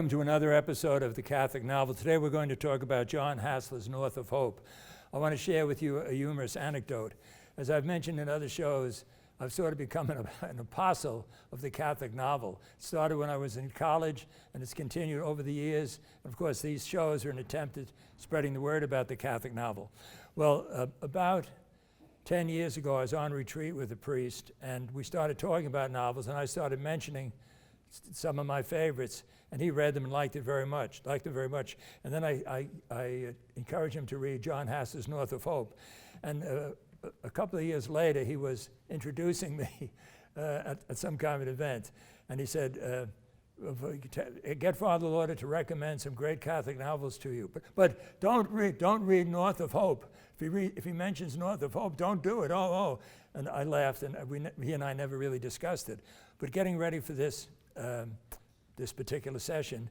welcome to another episode of The Catholic Novel. Today we're going to talk about Jon Hassler's North of Hope. I want to share with you a humorous anecdote. As I've mentioned in other shows, I've sort of become an apostle of the Catholic novel. It started when I was in college, and it's continued over the years. And of course, these shows are an attempt at spreading the word about the Catholic novel. Well, about 10 years ago, I was on retreat with a priest, and we started talking about novels, and I started mentioning some of my favorites, and he read them and liked them very much. And then I encouraged him to read Jon Hassler's North of Hope. And a couple of years later, he was introducing me at some kind of an event, and he said, get Father Lauder to recommend some great Catholic novels to you, but don't read North of Hope. If he mentions North of Hope, don't do it. And I laughed, and he and I never really discussed it. But getting ready for this particular session,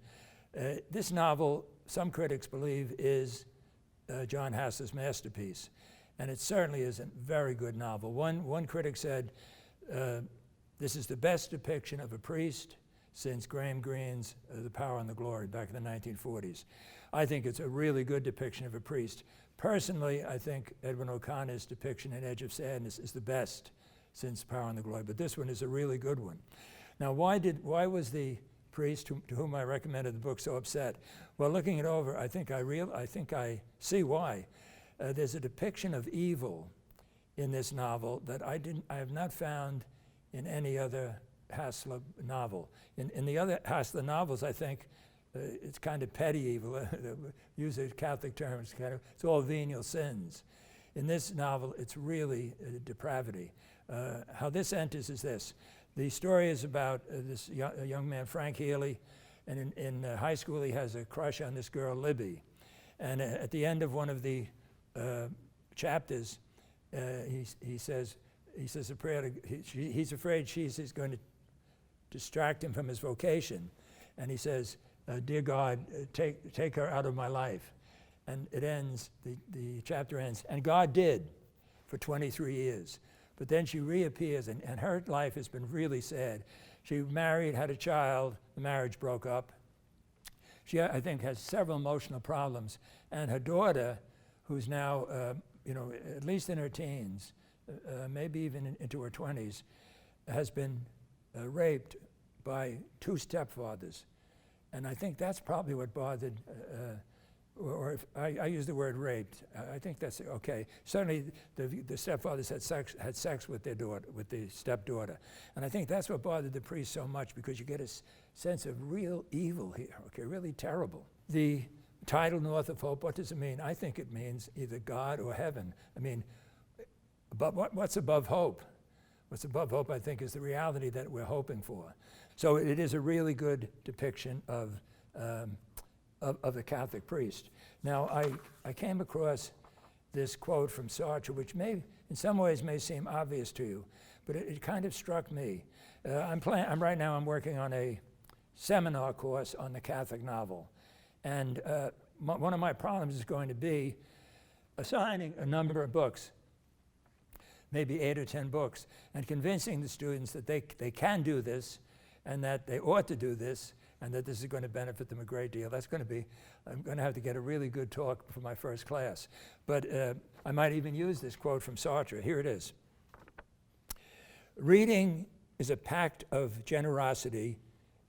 this novel, some critics believe, is Jon Hassler's masterpiece. And it certainly is a very good novel. One critic said, this is the best depiction of a priest since Graham Greene's The Power and the Glory back in the 1940s. I think it's a really good depiction of a priest. Personally, I think Edwin O'Connor's depiction in Edge of Sadness is the best since Power and the Glory, but this one is a really good one. Now, why was the priest to whom I recommended the book so upset? Well, looking it over, I think I see why. There's a depiction of evil in this novel that I have not found in any other Hassler novel. In the other Hassler novels, I think it's kind of petty evil. Use a Catholic term, it's all venial sins. In this novel, it's really depravity. How this enters is this. The story is about this young man, Frank Healy, and in high school he has a crush on this girl, Libby. And at the end of one of the chapters, he says a prayer. He's afraid she's going to distract him from his vocation, and he says, "Dear God, take her out of my life." And it ends. The chapter ends, and God did, for 23 years. But then she reappears, and her life has been really sad. She married, had a child. The marriage broke up. She, I think, has several emotional problems, and her daughter, who's now, at least in her teens, maybe even into her 20s, has been raped by two stepfathers. And I think that's probably what bothered, or if I use the word raped, I think that's okay. Certainly the stepfathers had sex with their daughter, with the stepdaughter. And I think that's what bothered the priest so much, because you get a sense of real evil here, okay, really terrible. The title North of Hope, what does it mean? I think it means either God or heaven. I mean, but what's above hope? What's above hope, I think, is the reality that we're hoping for. So it is a really good depiction of the Catholic priest. Now, I came across this quote from Sartre, which in some ways may seem obvious to you, but it kind of struck me. Right now I'm working on a seminar course on the Catholic novel. And one of my problems is going to be assigning a number of books, maybe 8 or 10 books, and convincing the students that they can do this, and that they ought to do this, and that this is going to benefit them a great deal. I'm going to have to get a really good talk for my first class. But I might even use this quote from Sartre. Here it is. Reading is a pact of generosity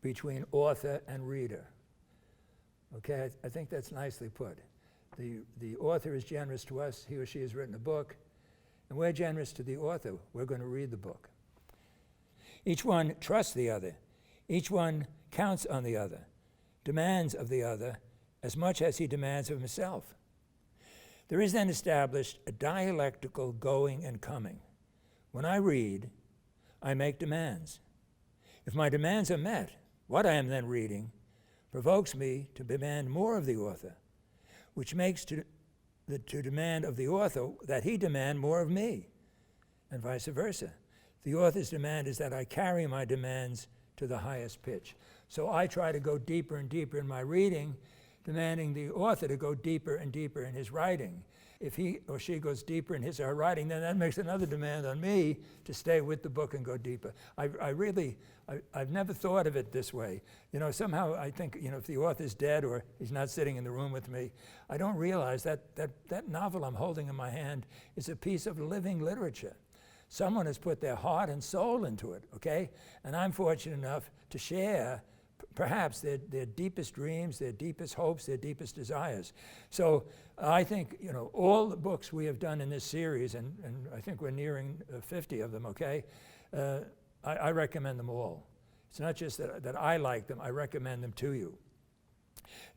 between author and reader. Okay, I think that's nicely put. The author is generous to us. He or she has written a book, and we're generous to the author. We're going to read the book. Each one trusts the other. Each one counts on the other, demands of the other as much as he demands of himself. There is then established a dialectical going and coming. When I read, I make demands. If my demands are met, what I am then reading provokes me to demand more of the author, which makes to demand of the author that he demand more of me, and vice versa. The author's demand is that I carry my demands to the highest pitch. So I try to go deeper and deeper in my reading, demanding the author to go deeper and deeper in his writing. if he or she goes deeper in his or her writing, then that makes another demand on me to stay with the book and go deeper. I've never thought of it this way. Somehow I think, if the author's dead or he's not sitting in the room with me, I don't realize that novel I'm holding in my hand is a piece of living literature. Someone has put their heart and soul into it, okay? And I'm fortunate enough to share perhaps their deepest dreams, their deepest hopes, their deepest desires. So I think, all the books we have done in this series, and I think we're nearing 50 of them, okay? I recommend them all. It's not just that I like them, I recommend them to you.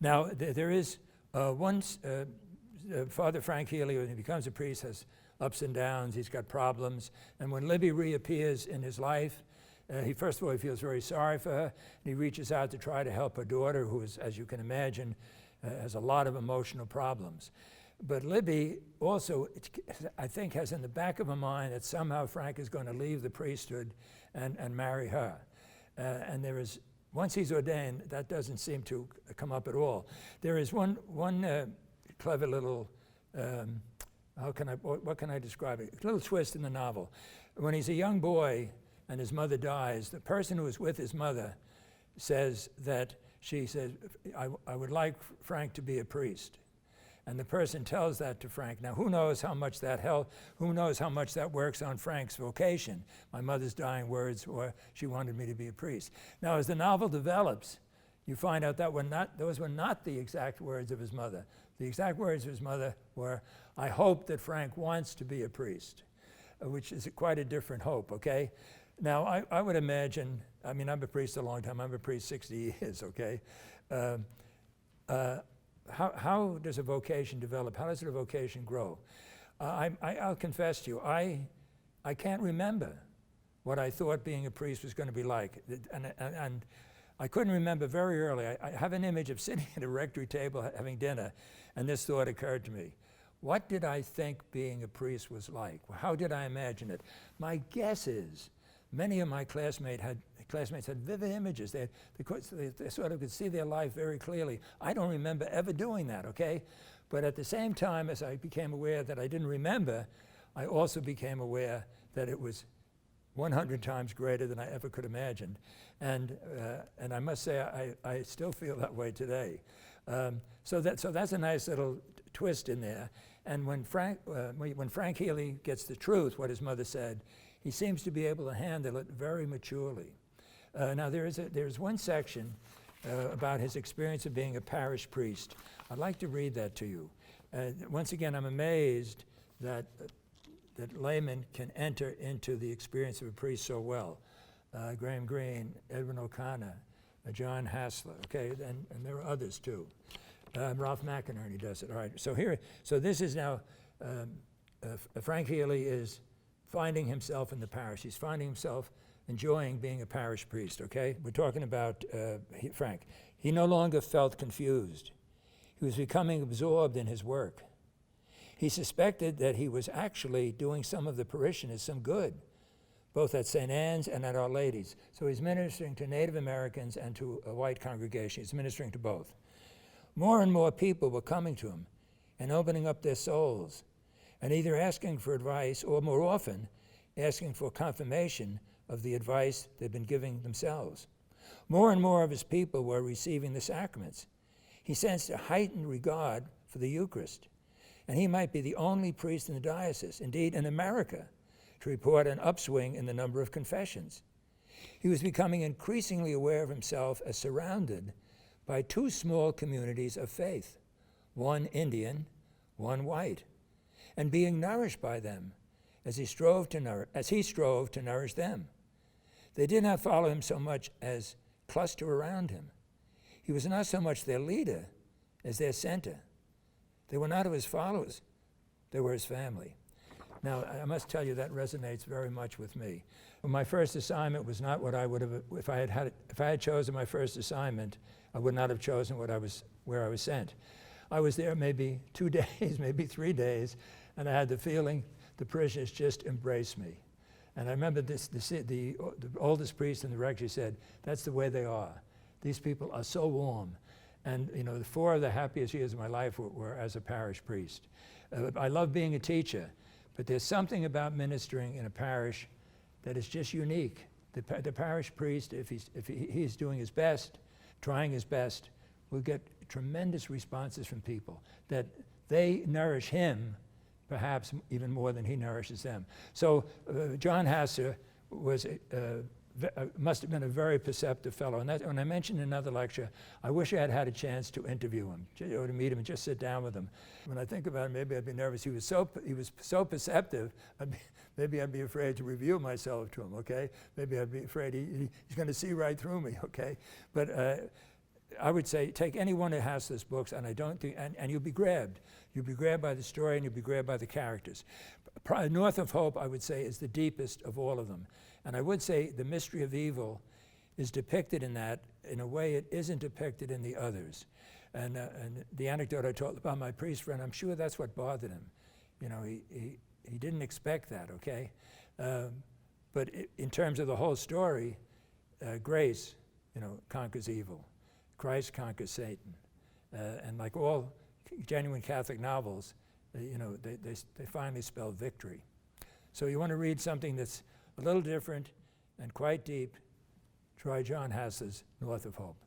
Now, there is Father Frank Healy, when he becomes a priest, has ups and downs, he's got problems, and when Libby reappears in his life, he first of all, he feels very sorry for her, and he reaches out to try to help her daughter, who is, as you can imagine, has a lot of emotional problems. But Libby also, I think, has in the back of her mind that somehow Frank is going to leave the priesthood and marry her. And there is, once he's ordained, that doesn't seem to come up at all. There is one clever little, what can I describe it? A little twist in the novel. When he's a young boy, and his mother dies, the person who is with his mother says that she says, I would like Frank to be a priest. And the person tells that to Frank. Now, who knows how much that who knows how much that works on Frank's vocation? My mother's dying words, or she wanted me to be a priest. Now, as the novel develops, you find out that those were not the exact words of his mother. The exact words of his mother were, I hope that Frank wants to be a priest, which is quite a different hope, okay? Now, I would imagine, I'm a priest a long time, I'm a priest 60 years, okay? How does a vocation develop? How does a vocation grow? I'll confess to you, I can't remember what I thought being a priest was going to be like. And I couldn't remember very early. I have an image of sitting at a rectory table having dinner, and this thought occurred to me. What did I think being a priest was like? How did I imagine it? My guess is many of my classmates had vivid images. They sort of could see their life very clearly. I don't remember ever doing that, okay? But at the same time as I became aware that I didn't remember, I also became aware that it was 100 times greater than I ever could imagine. And I must say, I still feel that way today. So that's a nice little twist in there. And when Frank Healy gets the truth, what his mother said, he seems to be able to handle it very maturely. Now there's one section about his experience of being a parish priest. I'd like to read that to you. Once again, I'm amazed that laymen can enter into the experience of a priest so well. Graham Greene, Edwin O'Connor, Jon Hassler, okay, and there are others too. Ralph McInerney does it. All right, so this is now, Frank Healy is finding himself in the parish. He's finding himself enjoying being a parish priest, okay? We're talking about Frank. He no longer felt confused. He was becoming absorbed in his work. He suspected that he was actually doing some of the parishioners some good, both at St. Anne's and at Our Lady's. So he's ministering to Native Americans and to a white congregation. He's ministering to both. More and more people were coming to him and opening up their souls, and either asking for advice or, more often, asking for confirmation of the advice they've been giving themselves. More and more of his people were receiving the sacraments. He sensed a heightened regard for the Eucharist, and he might be the only priest in the diocese, indeed in America, to report an upswing in the number of confessions. He was becoming increasingly aware of himself as surrounded by two small communities of faith, one Indian, one white, and being nourished by them as he strove to nourish them. They did not follow him so much as cluster around him. He was not so much their leader as their center. They were not his followers, they were his family. Now, I must tell you that resonates very much with me. My first assignment was not what I would have, if I had chosen my first assignment, I would not have chosen where I was sent. I was there maybe 2 days, maybe 3 days, and I had the feeling the parishioners just embraced me. And I remember the oldest priest in the rectory said, that's the way they are. These people are so warm. And the 4 of the happiest years of my life were as a parish priest. I love being a teacher, but there's something about ministering in a parish that is just unique. The parish priest, if he's doing his best, trying his best, will get tremendous responses from people that they nourish him perhaps even more than he nourishes them. So Jon Hassler was must have been a very perceptive fellow. And when I mentioned in another lecture, I wish I had had a chance to interview him, or to meet him and just sit down with him. When I think about it, maybe I'd be nervous. He was so perceptive, maybe I'd be afraid to reveal myself to him, okay? Maybe I'd be afraid he's going to see right through me, okay? But I would say take any one of Hassler's books, and I don't think, and you'll be grabbed. You'll be grabbed by the story, and you'll be grabbed by the characters. North of Hope, I would say, is the deepest of all of them. And I would say the mystery of evil is depicted in that in a way it isn't depicted in the others. And the anecdote I told about my priest friend, I'm sure that's what bothered him. You know, he didn't expect that, okay? But in terms of the whole story, grace, you know, conquers evil. Christ conquers Satan. And like all genuine Catholic novels, you know, they finally spell victory. So you want to read something that's a little different and quite deep, try Jon Hassler's North of Hope.